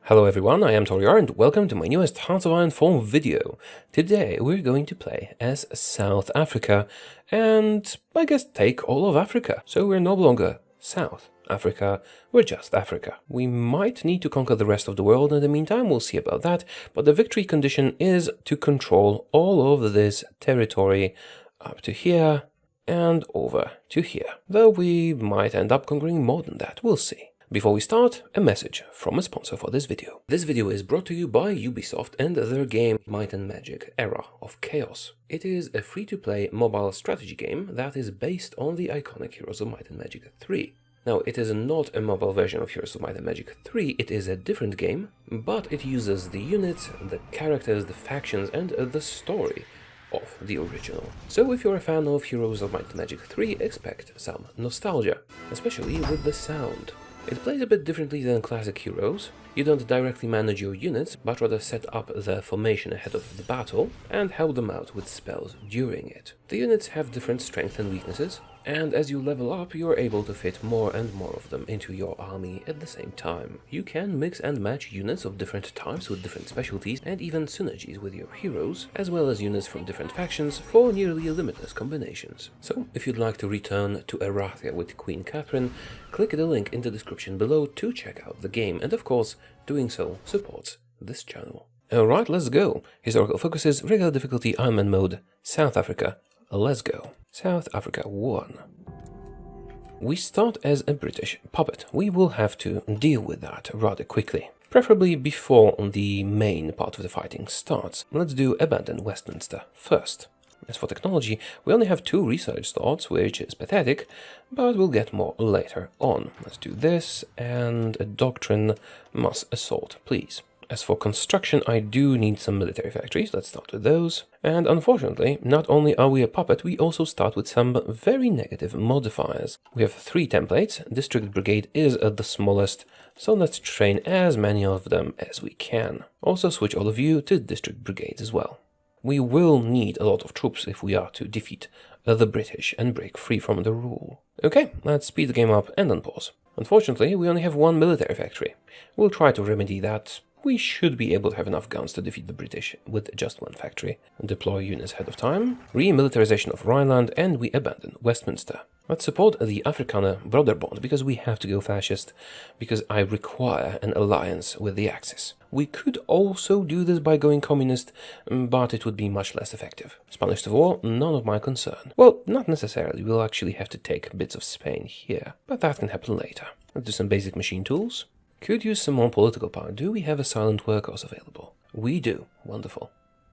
Hello everyone, I am Taureor and welcome to my newest Hearts of Iron 4 video. Today we're going to play as South Africa and I guess take all of Africa. So we're no longer South Africa, we're just Africa. We might need to conquer the rest of the world in the meantime, we'll see about that, but the victory condition is to control all of this territory up to here and over to here. Though we might end up conquering more than that, we'll see. Before we start, a message from a sponsor for this video. This video is brought to you by Ubisoft and their game Might and Magic: Era of Chaos. It is a free-to-play mobile strategy game that is based on the iconic Heroes of Might and Magic 3. Now, it is not a mobile version of Heroes of Might and Magic 3, it is a different game, but it uses the units, the characters, the factions, and the story of the original. So if you're a fan of Heroes of Might and Magic 3, expect some nostalgia, especially with the sound. It plays a bit differently than classic Heroes. You don't directly manage your units, but rather set up their formation ahead of the battle and help them out with spells during it. The units have different strengths and weaknesses, and as you level up, you're able to fit more and more of them into your army at the same time. You can mix and match units of different types with different specialties and even synergies with your heroes, as well as units from different factions for nearly limitless combinations. So, if you'd like to return to Erathia with Queen Catherine, click the link in the description below to check out the game, and of course, doing so supports this channel. Alright, let's go! Historical focuses, regular difficulty, Ironman mode, South Africa. Let's go. South Africa 1. We start as a British puppet. We will have to deal with that rather quickly. Preferably before the main part of the fighting starts. Let's do Abandon Westminster first. As for technology, we only have 2 research slots, which is pathetic, but we'll get more later on. Let's do this, and a Doctrine Mass Assault, please. As for construction, I do need some military factories, let's start with those. And unfortunately, not only are we a puppet, we also start with some very negative modifiers. We have 3 templates, District Brigade is the smallest, so let's train as many of them as we can. Also switch all of you to District Brigades as well. We will need a lot of troops if we are to defeat the British and break free from the rule. Okay, let's speed the game up and unpause. Unfortunately, we only have 1 military factory. We'll try to remedy that. We should be able to have enough guns to defeat the British with just 1 factory. Deploy units ahead of time. Remilitarization of Rhineland, and we abandon Westminster. Let's support the Afrikaner Brotherbond because we have to go fascist, because I require an alliance with the Axis. We could also do this by going communist, but it would be much less effective. Spanish Civil War, none of my concern. Well, not necessarily, we'll actually have to take bits of Spain here, but that can happen later. Let's do some basic machine tools. Could use some more political power. Do we have a silent workhouse available? We do. Wonderful.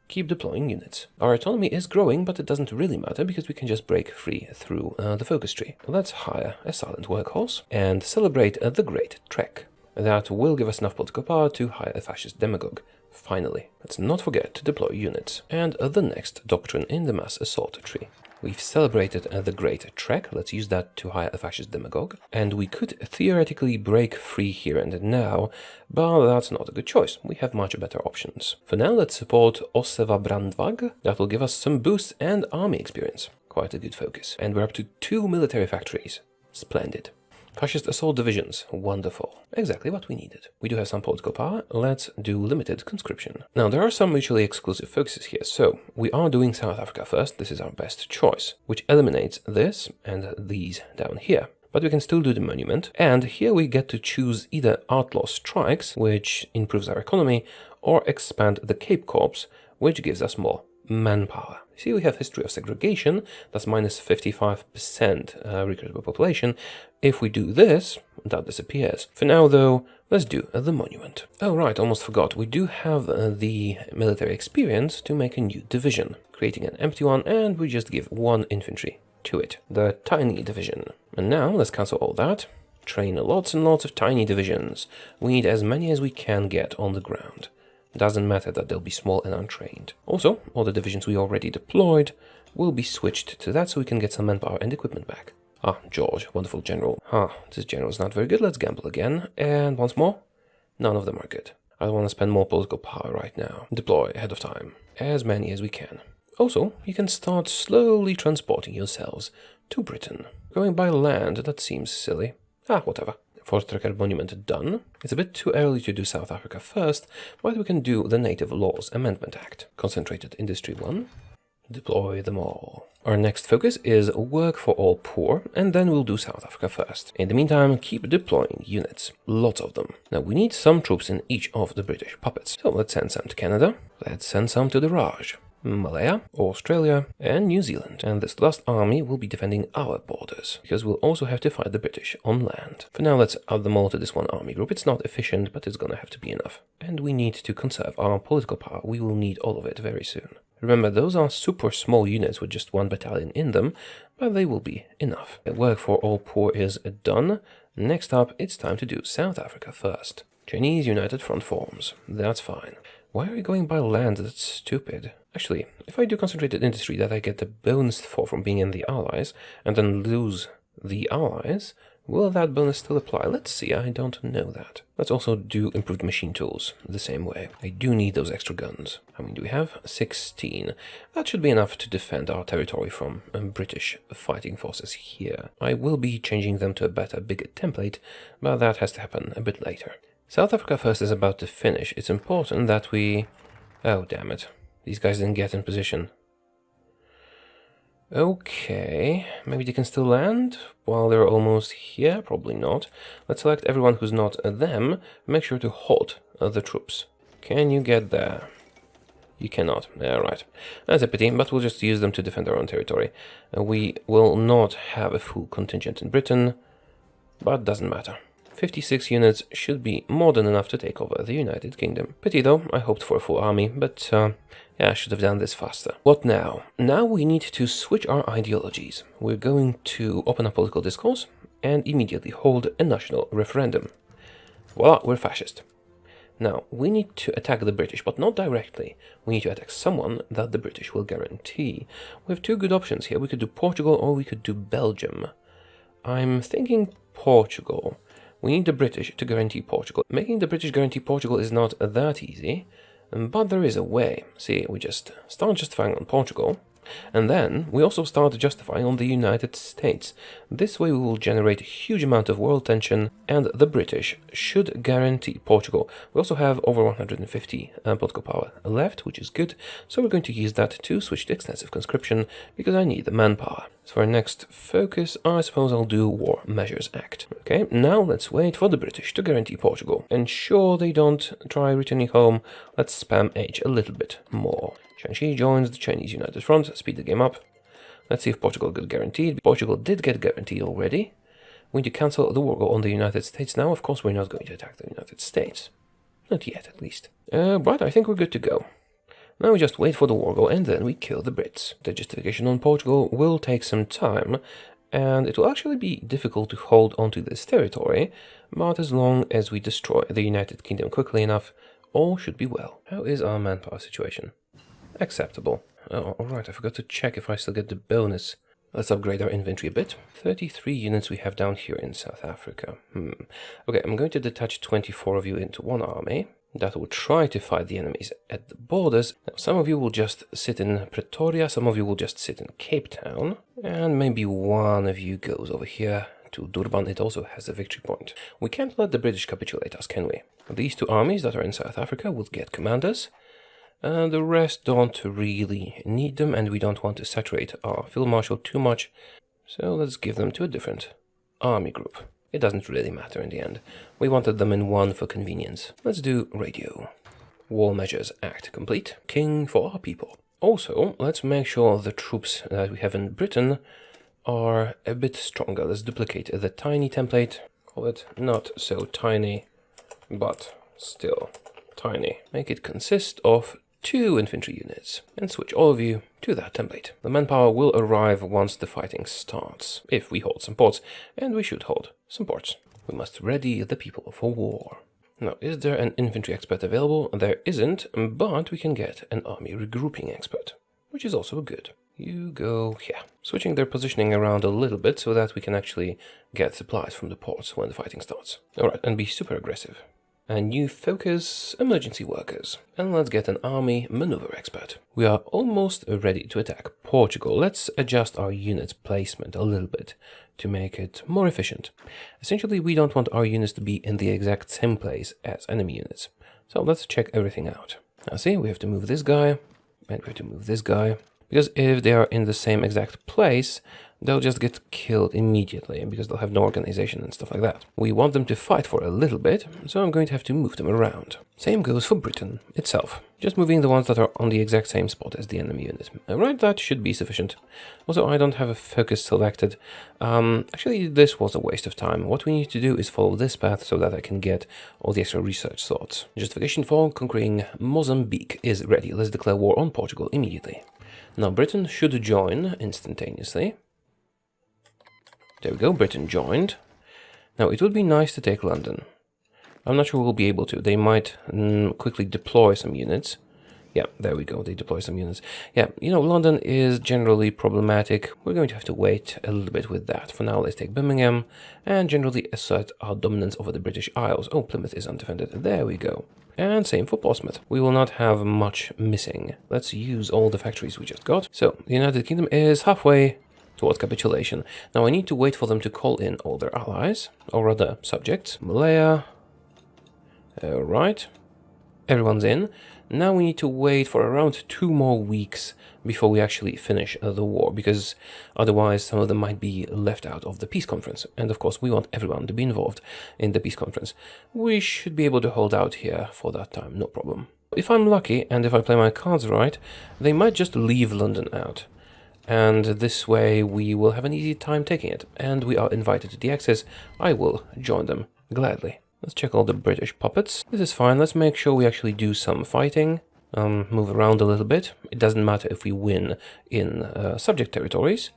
Keep deploying units. Our autonomy is growing, but it doesn't really matter because we can just break free through the focus tree. Let's hire a silent workhorse and celebrate the Great Trek. That will give us enough political power to hire a fascist demagogue. Finally. Let's not forget to deploy units. And the next doctrine in the mass assault tree. We've celebrated the Great Trek, let's use that to hire a fascist demagogue, and we could theoretically break free here and now, but that's not a good choice, we have much better options. For now, let's support Ossewa Brandwag, that will give us some boosts and army experience. Quite a good focus. And we're up to 2 military factories. Splendid. Fascist assault divisions, wonderful. Exactly what we needed. We do have some political power, let's do limited conscription. Now there are some mutually exclusive focuses here, so we are doing South Africa first, this is our best choice, which eliminates this and these down here. But we can still do the monument, and here we get to choose either Outlaw Strikes, which improves our economy, or expand the Cape Corps, which gives us more manpower. See, we have history of segregation, that's minus 55% recruitable population. If we do this, that disappears. For now, though, let's do the monument. Oh right, almost forgot, we do have the military experience to make a new division, creating an empty one, and we just give 1 infantry to it, the tiny division. And now, let's cancel all that, train lots and lots of tiny divisions. We need as many as we can get on the ground. Doesn't matter that they'll be small and untrained. Also, all the divisions we already deployed will be switched to that so we can get some manpower and equipment back. Ah, George, wonderful general. This general is not very good, let's gamble again. And once more, none of them are good. I don't want to spend more political power right now. Deploy ahead of time. As many as we can. Also, you can start slowly transporting yourselves to Britain. Going by land, that seems silly. Whatever. Force Tracker Monument done. It's a bit too early to do South Africa first, but we can do the Native Laws Amendment Act. Concentrated Industry 1. Deploy them all. Our next focus is work for all poor, and then we'll do South Africa first. In the meantime, keep deploying units. Lots of them. Now, we need some troops in each of the British puppets. So let's send some to Canada. Let's send some to the Raj. Malaya, Australia, and New Zealand. And this last army will be defending our borders, because we'll also have to fight the British on land. For now, let's add them all to this one army group. It's not efficient, but it's gonna have to be enough. And we need to conserve our political power. We will need all of it very soon. Remember, those are super small units with just 1 battalion in them, but they will be enough. Work for all poor is done. Next up, it's time to do South Africa first. Chinese United Front forms. That's fine. Why are we going by land? That's stupid. Actually, if I do concentrated industry that I get the bonus for from being in the Allies, and then lose the Allies, will that bonus still apply? Let's see, I don't know that. Let's also do improved machine tools the same way. I do need those extra guns. How many do we have? 16. That should be enough to defend our territory from British fighting forces here. I will be changing them to a better, bigger template, but that has to happen a bit later. South Africa first is about to finish. It's important that we... Oh, damn it. These guys didn't get in position. Okay, maybe they can still land while they're almost here? Probably not. Let's select everyone who's not them. Make sure to halt the troops. Can you get there? You cannot. Yeah, right. That's a pity, but we'll just use them to defend our own territory. We will not have a full contingent in Britain, but doesn't matter. 56 units should be more than enough to take over the United Kingdom. Pity though, I hoped for a full army, but yeah, I should have done this faster. What now? Now we need to switch our ideologies. We're going to open a political discourse and immediately hold a national referendum. Voila, we're fascist. Now, we need to attack the British, but not directly. We need to attack someone that the British will guarantee. We have 2 good options here. We could do Portugal or we could do Belgium. I'm thinking Portugal. We need the British to guarantee Portugal. Making the British guarantee Portugal is not that easy, but there is a way. See, we just start justifying on Portugal, and then we also start justifying on the United States. This way we will generate a huge amount of world tension, and the British should guarantee Portugal. We also have over 150 political power left, which is good, so we're going to use that to switch to extensive conscription, because I need the manpower. So for our next focus, I suppose I'll do War Measures Act. Okay, now let's wait for the British to guarantee Portugal. Ensure they don't try returning home. Let's spam H a little bit more. Shanxi joins the Chinese United Front. Speed the game up. Let's see if Portugal got guaranteed. Portugal did get guaranteed already. We need to cancel the war on the United States now. Of course, we're not going to attack the United States. Not yet, at least. But I think we're good to go. Now we just wait for the war goal and then we kill the Brits. The justification on Portugal will take some time, and it will actually be difficult to hold onto this territory, but as long as we destroy the United Kingdom quickly enough, all should be well. How is our manpower situation? Acceptable. Oh, alright, I forgot to check if I still get the bonus. Let's upgrade our inventory a bit. 33 units we have down here in South Africa. Okay, I'm going to detach 24 of you into one army that will try to fight the enemies at the borders. Now, some of you will just sit in Pretoria, some of you will just sit in Cape Town, and maybe one of you goes over here to Durban. It also has a victory point. We can't let the British capitulate us, can we? These 2 armies that are in South Africa will get commanders. The rest don't really need them, and we don't want to saturate our field marshal too much, so let's give them to a different army group. It doesn't really matter in the end. We wanted them in one for convenience. Let's do radio. War Measures Act complete. King for our people. Also, let's make sure the troops that we have in Britain are a bit stronger. Let's duplicate the tiny template. Call it not so tiny, but still tiny. Make it consist of 2 infantry units, and switch all of you to that template. The manpower will arrive once the fighting starts, if we hold some ports, and we should hold some ports. We must ready the people for war. Now, is there an infantry expert available? There isn't, but we can get an army regrouping expert, which is also good. You go here. Switching their positioning around a little bit so that we can actually get supplies from the ports when the fighting starts. Alright, and be super aggressive. A new focus, emergency workers. And let's get an army maneuver expert. We are almost ready to attack Portugal. Let's adjust our unit placement a little bit to make it more efficient. Essentially, we don't want our units to be in the exact same place as enemy units. So let's check everything out. Now see, we have to move this guy, and we have to move this guy. Because if they are in the same exact place, they'll just get killed immediately, because they'll have no organization and stuff like that. We want them to fight for a little bit, so I'm going to have to move them around. Same goes for Britain itself. Just moving the ones that are on the exact same spot as the enemy unit. Alright, that should be sufficient. Also, I don't have a focus selected. Actually, this was a waste of time. What we need to do is follow this path so that I can get all the extra research slots. Justification for conquering Mozambique is ready. Let's declare war on Portugal immediately. Now, Britain should join instantaneously. There we go, Britain joined. Now, it would be nice to take London. I'm not sure we'll be able to. They might quickly deploy some units. Yeah, there we go, they deploy some units. Yeah, you know, London is generally problematic. We're going to have to wait a little bit with that. For now, let's take Birmingham and generally assert our dominance over the British Isles. Oh, Plymouth is undefended. There we go. And same for Portsmouth. We will not have much missing. Let's use all the factories we just got. So, the United Kingdom is halfway towards capitulation. Now I need to wait for them to call in all their allies, or rather subjects. Malaya. Right. Everyone's in. Now we need to wait for around 2 more weeks before we actually finish the war, because otherwise some of them might be left out of the peace conference. And of course we want everyone to be involved in the peace conference. We should be able to hold out here for that time, no problem. If I'm lucky and if I play my cards right, they might just leave London out. And this way we will have an easy time taking it. And we are invited to the Axis. I will join them gladly. Let's check all the British puppets. This is fine. Let's make sure we actually do some fighting. Move around a little bit. It doesn't matter if we win in subject territories.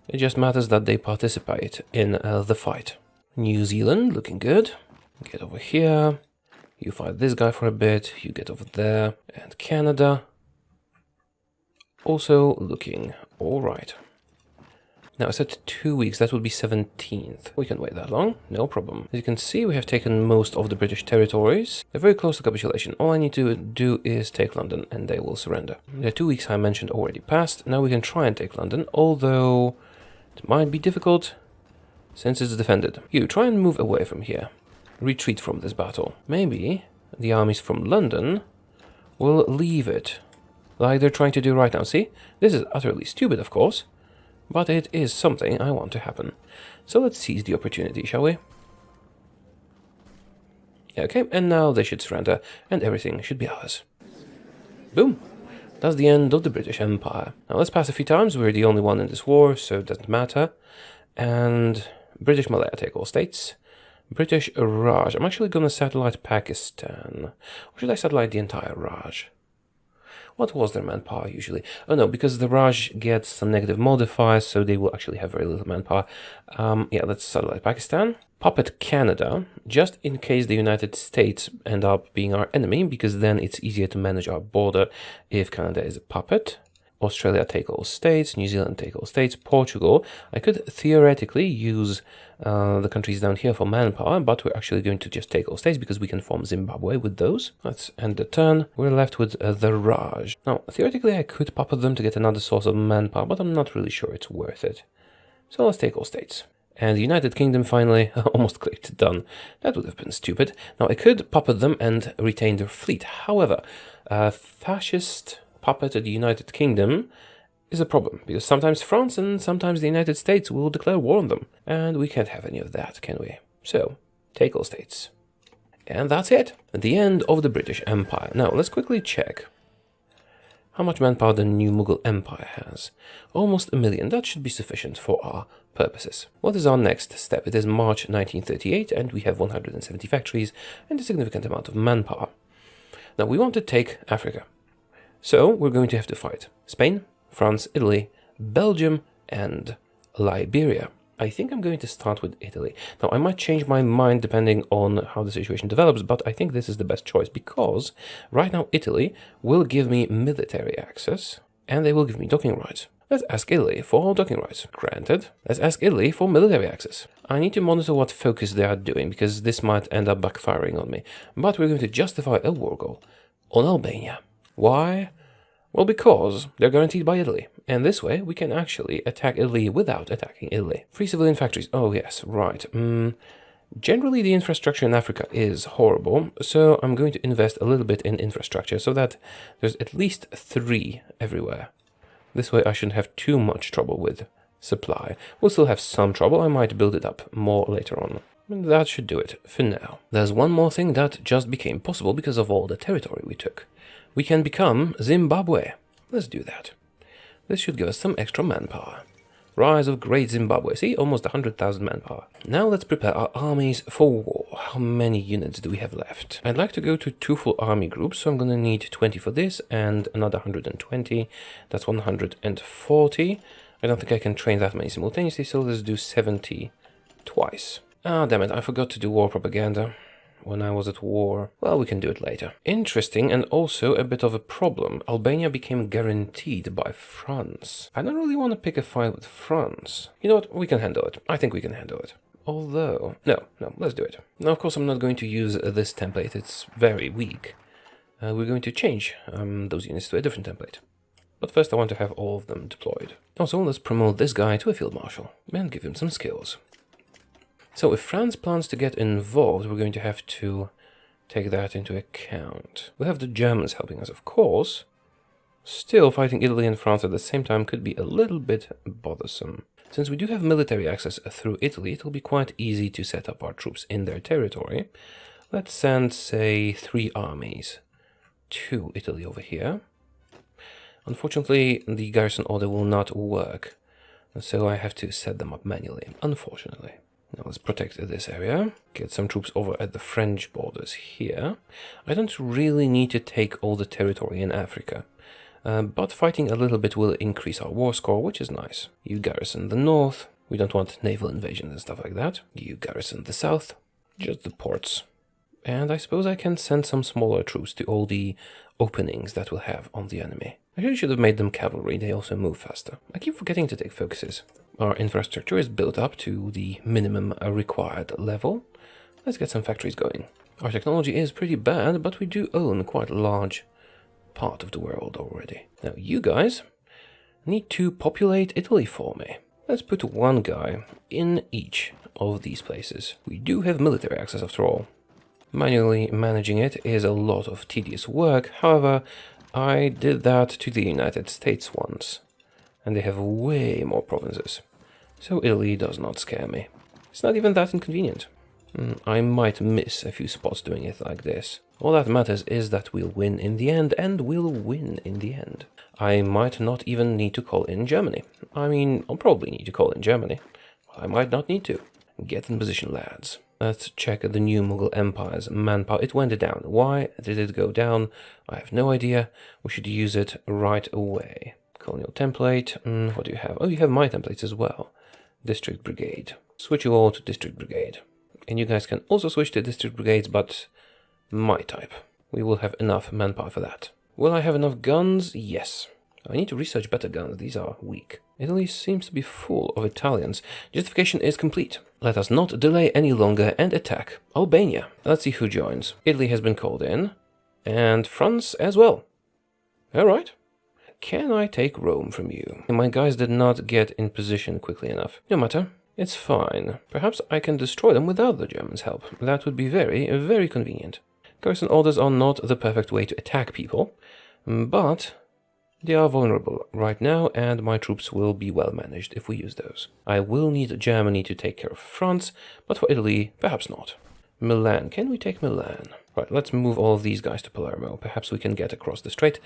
It just matters that they participate in the fight. New Zealand, looking good. Get over here. You fight this guy for a bit. You get over there. And Canada. Also looking alright. Now I said 2 weeks, that would be 17th. We can wait that long, no problem. As you can see, we have taken most of the British territories. They're very close to capitulation. All I need to do is take London and they will surrender. The 2 weeks I mentioned already passed. Now we can try and take London, although it might be difficult since it's defended. You try and move away from here. Retreat from this battle. Maybe the armies from London will leave it. Like they're trying to do right now. See? This is utterly stupid, of course. But it is something I want to happen. So let's seize the opportunity, shall we? Okay, and now they should surrender, and everything should be ours. Boom! That's the end of the British Empire. Now let's pass a few times. We're the only one in this war, so it doesn't matter. And British Malaya take all states. British Raj. I'm actually going to satellite Pakistan. Or should I satellite the entire Raj? What was their manpower usually? Oh no, because the Raj gets some negative modifiers, so they will actually have very little manpower. Yeah, let's satellite Pakistan. Puppet Canada, just in case the United States end up being our enemy, because then it's easier to manage our border if Canada is a puppet. Australia take all states, New Zealand take all states, Portugal. I could theoretically use the countries down here for manpower, but we're actually going to just take all states because we can form Zimbabwe with those. Let's end the turn. We're left with the Raj. Now, theoretically I could puppet them to get another source of manpower, but I'm not really sure it's worth it. So let's take all states. And the United Kingdom finally almost clicked done. That would have been stupid. Now, I could puppet them and retain their fleet. However, fascist puppet at the United Kingdom is a problem, because sometimes France and sometimes the United States will declare war on them, and we can't have any of that, can we? So, take all states. And that's it, the end of the British Empire. Now, let's quickly check how much manpower the new Mughal Empire has. Almost 1 million, that should be sufficient for our purposes. What is our next step? It is March 1938, and we have 170 factories and a significant amount of manpower. Now, we want to take Africa. So, we're going to have to fight Spain, France, Italy, Belgium, and Liberia. I think I'm going to start with Italy. Now, I might change my mind depending on how the situation develops, but I think this is the best choice because right now Italy will give me military access and they will give me docking rights. Let's ask Italy for docking rights. Granted. Let's ask Italy for military access. I need to monitor what focus they are doing because this might end up backfiring on me. But we're going to justify a war goal on Albania. Why? Well, because they're guaranteed by Italy, and this way we can actually attack Italy without attacking Italy. Free civilian factories. Oh yes, right. Generally, the infrastructure in Africa is horrible, so I'm going to invest a little bit in infrastructure so that there's at least 3 everywhere. This way I shouldn't have too much trouble with supply. We'll still have some trouble, I might build it up more later on. And that should do it for now. There's one more thing that just became possible because of all the territory we took. We can become Zimbabwe. Let's do that. This should give us some extra manpower. Rise of Great Zimbabwe. See, almost 100,000 manpower. Now let's prepare our armies for war. How many units do we have left? I'd like to go to 2 full army groups, so I'm going to need 20 for this and another 120. That's 140. I don't think I can train that many simultaneously, so let's do 70 twice. Ah, damn it, I forgot to do war propaganda when I was at war. Well, we can do it later. Interesting, and also a bit of a problem. Albania became guaranteed by France. I don't really want to pick a fight with France. You know what? We can handle it. I think we can handle it. Although... No, let's do it. Now, of course, I'm not going to use this template. It's very weak. We're going to change those units to a different template. But first I want to have all of them deployed. Also, let's promote this guy to a field marshal and give him some skills. So if France plans to get involved, we're going to have to take that into account. We'll have the Germans helping us, of course. Still, fighting Italy and France at the same time could be a little bit bothersome. Since we do have military access through Italy, it'll be quite easy to set up our troops in their territory. Let's send, say, 3 armies to Italy over here. Unfortunately, the garrison order will not work, so I have to set them up manually, unfortunately. Now let's protect this area, get some troops over at the French borders here. I don't really need to take all the territory in Africa, but fighting a little bit will increase our war score, which is nice. You garrison the north, we don't want naval invasions and stuff like that. You garrison the south, just the ports. And I suppose I can send some smaller troops to all the openings that we'll have on the enemy. I really should have made them cavalry, they also move faster. I keep forgetting to take focuses. Our infrastructure is built up to the minimum required level. Let's get some factories going. Our technology is pretty bad, but we do own quite a large part of the world already. Now you guys need to populate Italy for me. Let's put 1 guy in each of these places. We do have military access after all. Manually managing it is a lot of tedious work, however, I did that to the United States once, and they have way more provinces. So Italy does not scare me. It's not even that inconvenient. I might miss a few spots doing it like this. All that matters is that we'll win in the end, and we'll win in the end. I might not even need to call in Germany. I mean, I'll probably need to call in Germany. I might not need to. Get in position, lads. Let's check the new Mughal Empire's manpower. It went down. Why did it go down? I have no idea. We should use it right away. Colonial template. What do you have? Oh, you have my templates as well. District Brigade. Switch you all to District Brigade. And you guys can also switch to District Brigades, but my type. We will have enough manpower for that. Will I have enough guns? Yes. I need to research better guns. These are weak. Italy seems to be full of Italians. Justification is complete. Let us not delay any longer and attack Albania. Let's see who joins. Italy has been called in. And France as well. Alright. Can I take Rome from you? My guys did not get in position quickly enough. No matter. It's fine. Perhaps I can destroy them without the Germans' help. That would be very, very convenient. Garrison orders are not the perfect way to attack people, but they are vulnerable right now, and my troops will be well managed if we use those. I will need Germany to take care of France, but for Italy, perhaps not. Milan. Can we take Milan? Right, let's move all of these guys to Palermo. Perhaps we can get across the strait.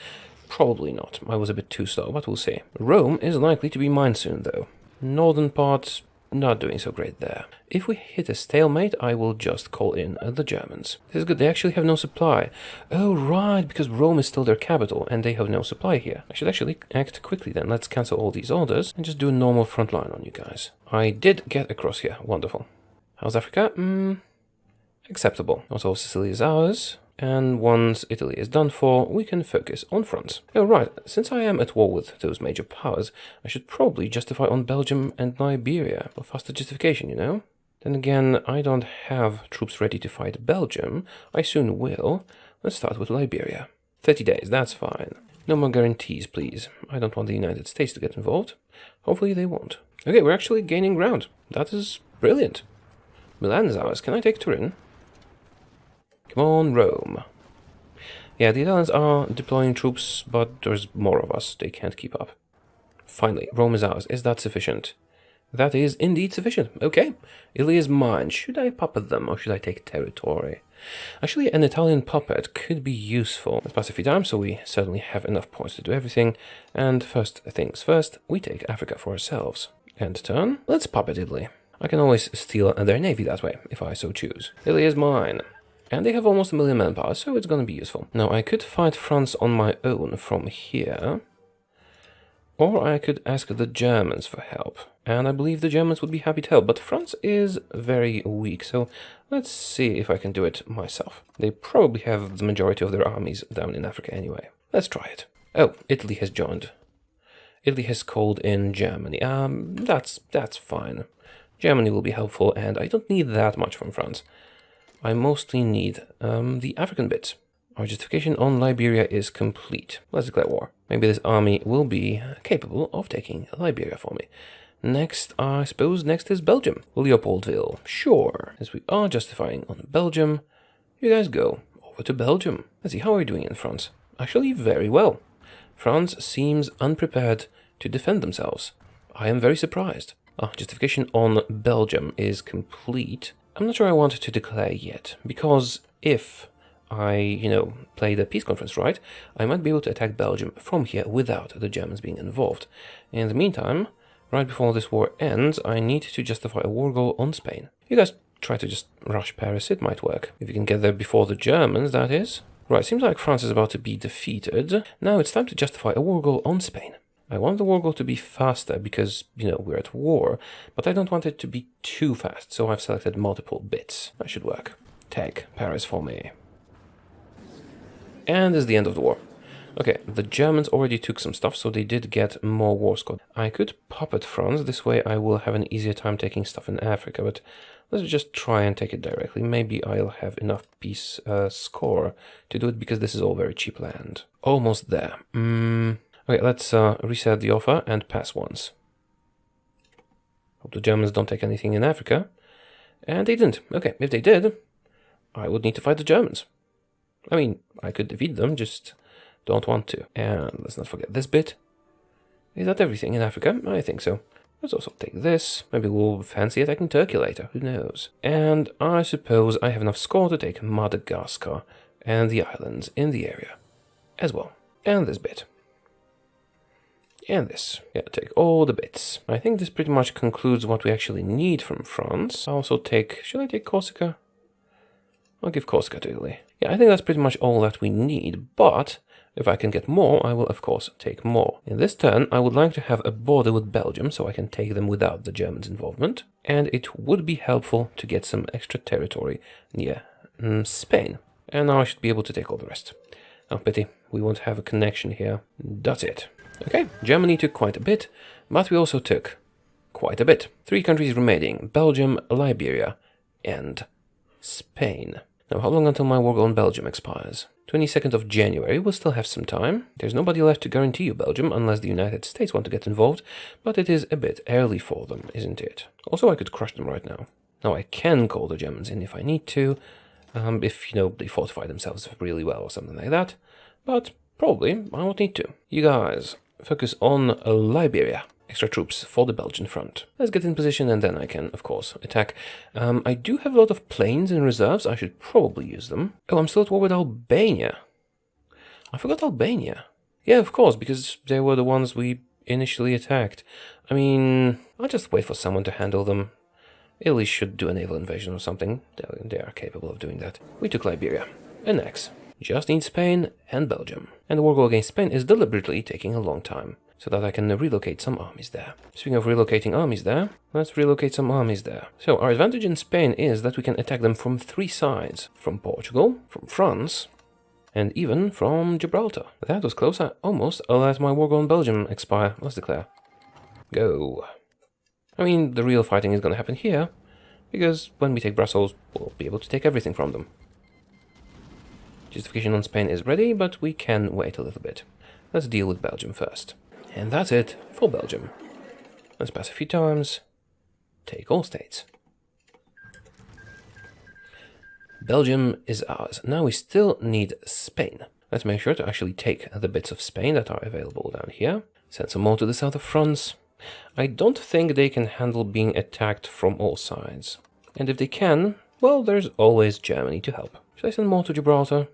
Probably not. I was a bit too slow, but we'll see. Rome is likely to be mine soon, though. Northern parts, not doing so great there. If we hit a stalemate, I will just call in the Germans. This is good. They actually have no supply. Oh, right, because Rome is still their capital, and they have no supply here. I should actually act quickly then. Let's cancel all these orders and just do a normal front line on you guys. I did get across here. Wonderful. How's Africa? Acceptable. Also, Sicily is ours. And once Italy is done for, we can focus on France. Oh, right. Since I am at war with those major powers, I should probably justify on Belgium and Liberia. For faster justification, you know? Then again, I don't have troops ready to fight Belgium. I soon will. Let's start with Liberia. 30 days, that's fine. No more guarantees, please. I don't want the United States to get involved. Hopefully they won't. Okay, we're actually gaining ground. That is brilliant. Milan is ours. Can I take Turin? Come on, Rome. Yeah, the Italians are deploying troops, but there's more of us. They can't keep up. Finally, Rome is ours. Is that sufficient? That is indeed sufficient. Okay, Italy is mine. Should I puppet them, or should I take territory? Actually, an Italian puppet could be useful. Let's pass a few times, so we certainly have enough points to do everything. And first things first, we take Africa for ourselves. End turn. Let's puppet Italy. I can always steal their navy that way, if I so choose. Italy is mine. And they have almost 1 million manpower, so it's gonna be useful. Now, I could fight France on my own from here. Or I could ask the Germans for help. And I believe the Germans would be happy to help, but France is very weak, so let's see if I can do it myself. They probably have the majority of their armies down in Africa anyway. Let's try it. Oh, Italy has joined. Italy has called in Germany. That's fine. Germany will be helpful, and I don't need that much from France. I mostly need the African bits. Our justification on Liberia is complete. Let's declare war. Maybe this army will be capable of taking Liberia for me. Next, I suppose next is Belgium. Leopoldville. Sure. As we are justifying on Belgium, you guys go over to Belgium. Let's see, how are you doing in France? Actually, very well. France seems unprepared to defend themselves. I am very surprised. Justification on Belgium is complete. I'm not sure I want to declare yet, because if I, play the peace conference right, I might be able to attack Belgium from here without the Germans being involved. In the meantime, right before this war ends, I need to justify a war goal on Spain. You guys try to just rush Paris, it might work. If you can get there before the Germans, that is. Right, seems like France is about to be defeated. Now it's time to justify a war goal on Spain. I want the war goal to be faster because, we're at war, but I don't want it to be too fast, so I've selected multiple bits. That should work. Take Paris for me. And this is the end of the war. Okay, the Germans already took some stuff, so they did get more war score. I could puppet France, this way I will have an easier time taking stuff in Africa, but let's just try and take it directly. Maybe I'll have enough peace score to do it, because this is all very cheap land. Almost there. Okay, let's reset the offer and pass once. Hope the Germans don't take anything in Africa. And they didn't. Okay, if they did, I would need to fight the Germans. I mean, I could defeat them, just don't want to. And let's not forget this bit. Is that everything in Africa? I think so. Let's also take this. Maybe we'll fancy attacking Turkey later, who knows. And I suppose I have enough score to take Madagascar and the islands in the area as well. And this bit. And this. Yeah, take all the bits. I think this pretty much concludes what we actually need from France. I'll also take... Should I take Corsica? I'll give Corsica to Italy. Yeah, I think that's pretty much all that we need, but if I can get more, I will of course take more. In this turn, I would like to have a border with Belgium, so I can take them without the Germans' involvement, and it would be helpful to get some extra territory near Spain. And now I should be able to take all the rest. Oh, pity, we won't have a connection here. That's it. Okay, Germany took quite a bit, but we also took quite a bit. 3 countries remaining: Belgium, Liberia, and Spain. Now, how long until my war goal on Belgium expires? 22nd of January, we'll still have some time. There's nobody left to guarantee you Belgium, unless the United States want to get involved, but it is a bit early for them, isn't it? Also, I could crush them right now. Now, I can call the Germans in if I need to, if, they fortify themselves really well or something like that, but probably I won't need to. You guys, focus on Liberia. Extra troops for the Belgian front. Let's get in position and then I can, of course, attack. I do have a lot of planes in reserves. I should probably use them. Oh, I'm still at war with Albania. I forgot Albania. Yeah, of course, because they were the ones we initially attacked. I mean, I'll just wait for someone to handle them. Italy should do a naval invasion or something. They are capable of doing that. We took Liberia. Annex. Just need Spain and Belgium. And the war goal against Spain is deliberately taking a long time, so that I can relocate some armies there. Speaking of relocating armies there, let's relocate some armies there. So our advantage in Spain is that we can attack them from 3 sides. From Portugal, from France, and even from Gibraltar. That was close. I almost let my war goal on Belgium expire. Let's declare. Go. I mean, the real fighting is going to happen here, because when we take Brussels, we'll be able to take everything from them. Justification on Spain is ready, but we can wait a little bit. Let's deal with Belgium first. And that's it for Belgium. Let's pass a few times. Take all states. Belgium is ours. Now we still need Spain. Let's make sure to actually take the bits of Spain that are available down here. Send some more to the south of France. I don't think they can handle being attacked from all sides. And if they can, well, there's always Germany to help. Should I send more to Gibraltar?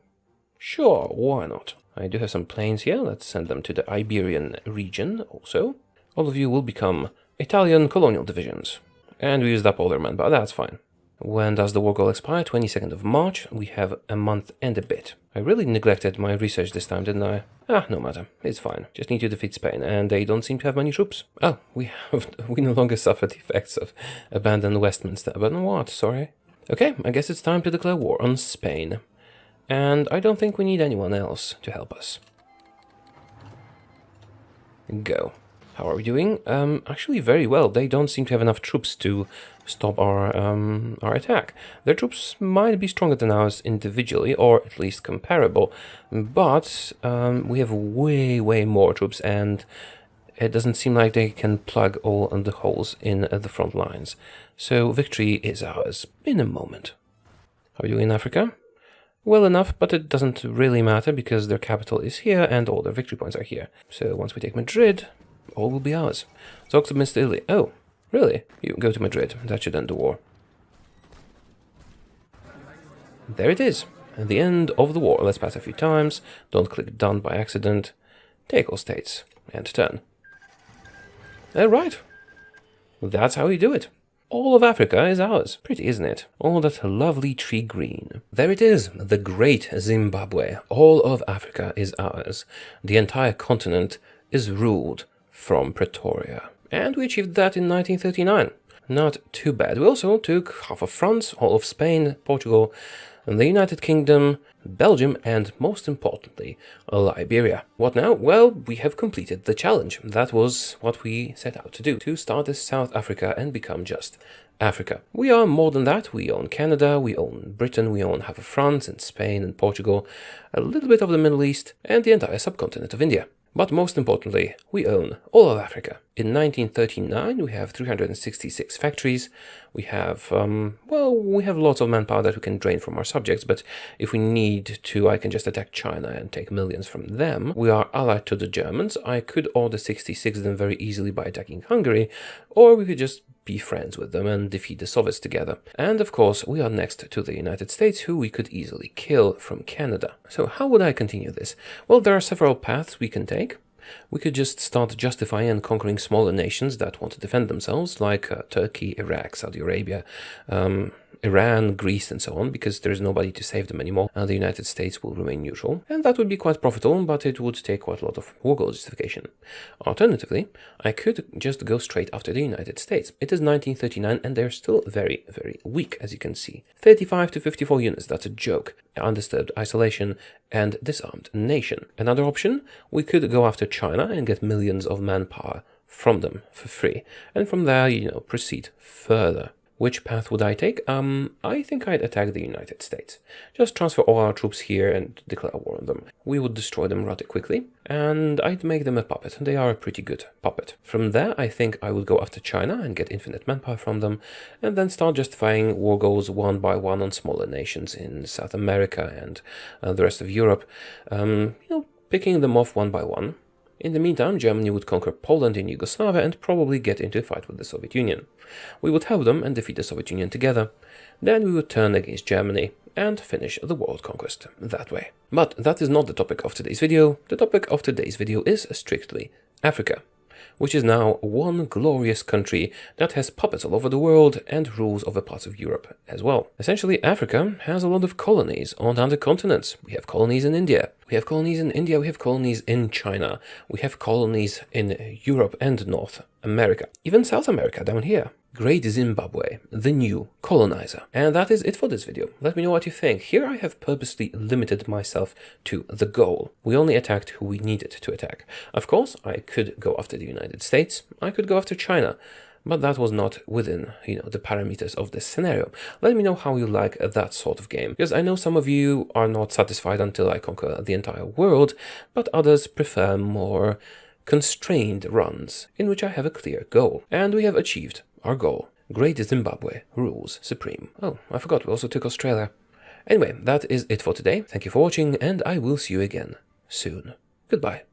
Sure, why not? I do have some planes here. Let's send them to the Iberian region also. All of you will become Italian colonial divisions. And we used up all their manpower, that's fine. When does the war goal expire? 22nd of March. We have a month and a bit. I really neglected my research this time, didn't I? No matter. It's fine. Just need to defeat Spain, and they don't seem to have many troops. Oh, we no longer suffer the effects of abandoned Westminster. But what? Sorry. Okay, I guess it's time to declare war on Spain. And I don't think we need anyone else to help us. Go. How are we doing? Actually very well. They don't seem to have enough troops to stop our attack. Their troops might be stronger than ours individually, or at least comparable, but we have way more troops, and it doesn't seem like they can plug all of the holes in the front lines. So victory is ours in a moment. How are we doing in Africa? Well enough, but it doesn't really matter because their capital is here and all their victory points are here. So once we take Madrid, all will be ours. Talks against Italy. Oh, really? You go to Madrid. That should end the war. There it is. At the end of the war. Let's pass a few times. Don't click done by accident. Take all states. And turn. Alright. That's how you do it. All of Africa is ours. Pretty, isn't it? All that lovely tree green. There it is. The great Zimbabwe. All of Africa is ours. The entire continent is ruled from Pretoria. And we achieved that in 1939. Not too bad. We also took half of France, all of Spain, Portugal, the United Kingdom, Belgium, and most importantly, Liberia. What now? Well, we have completed the challenge. That was what we set out to do, to start as South Africa and become just Africa. We are more than that. We own Canada, we own Britain, we own half of France and Spain and Portugal, a little bit of the Middle East, and the entire subcontinent of India. But most importantly, we own all of Africa. In 1939, we have 366 factories. We have, we have lots of manpower that we can drain from our subjects, but if we need to, I can just attack China and take millions from them. We are allied to the Germans. I could order 66 them very easily by attacking Hungary, or we could just be friends with them and defeat the Soviets together. And of course, we are next to the United States, who we could easily kill from Canada. So how would I continue this? Well, there are several paths we can take. We could just start justifying and conquering smaller nations that want to defend themselves, like Turkey, Iraq, Saudi Arabia, Iran, Greece, and so on, because there is nobody to save them anymore, and the United States will remain neutral. And that would be quite profitable, but it would take quite a lot of war goal justification. Alternatively, I could just go straight after the United States. It is 1939, and they're still very weak, as you can see. 35 to 54 units, that's a joke. Undisturbed isolation and disarmed nation. Another option, we could go after China and get millions of manpower from them for free. And from there, proceed further. Which path would I take? I think I'd attack the United States. Just transfer all our troops here and declare war on them. We would destroy them rather quickly, and I'd make them a puppet. They are a pretty good puppet. From there, I think I would go after China and get infinite manpower from them, and then start justifying war goals one by one on smaller nations in South America and the rest of Europe, picking them off one by one. In the meantime, Germany would conquer Poland and Yugoslavia and probably get into a fight with the Soviet Union. We would help them and defeat the Soviet Union together. Then we would turn against Germany and finish the world conquest that way. But that is not the topic of today's video. The topic of today's video is strictly Africa, which is now one glorious country that has puppets all over the world and rules over parts of Europe as well. Essentially, Africa has a lot of colonies on other continents. We have colonies in India. We have colonies in India. We have colonies in China. We have colonies in Europe and North America. Even South America down here. Great Zimbabwe, the new colonizer. And that is it for this video. Let me know what you think. Here I have purposely limited myself to the goal. We only attacked who we needed to attack. Of course, I could go after the United States. I could go after China. but that was not within, the parameters of this scenario. Let me know how you like that sort of game, because I know some of you are not satisfied until I conquer the entire world, but others prefer more constrained runs, in which I have a clear goal. And we have achieved our goal. Great Zimbabwe rules supreme. Oh, I forgot, we also took Australia. Anyway, that is it for today. Thank you for watching, and I will see you again soon. Goodbye.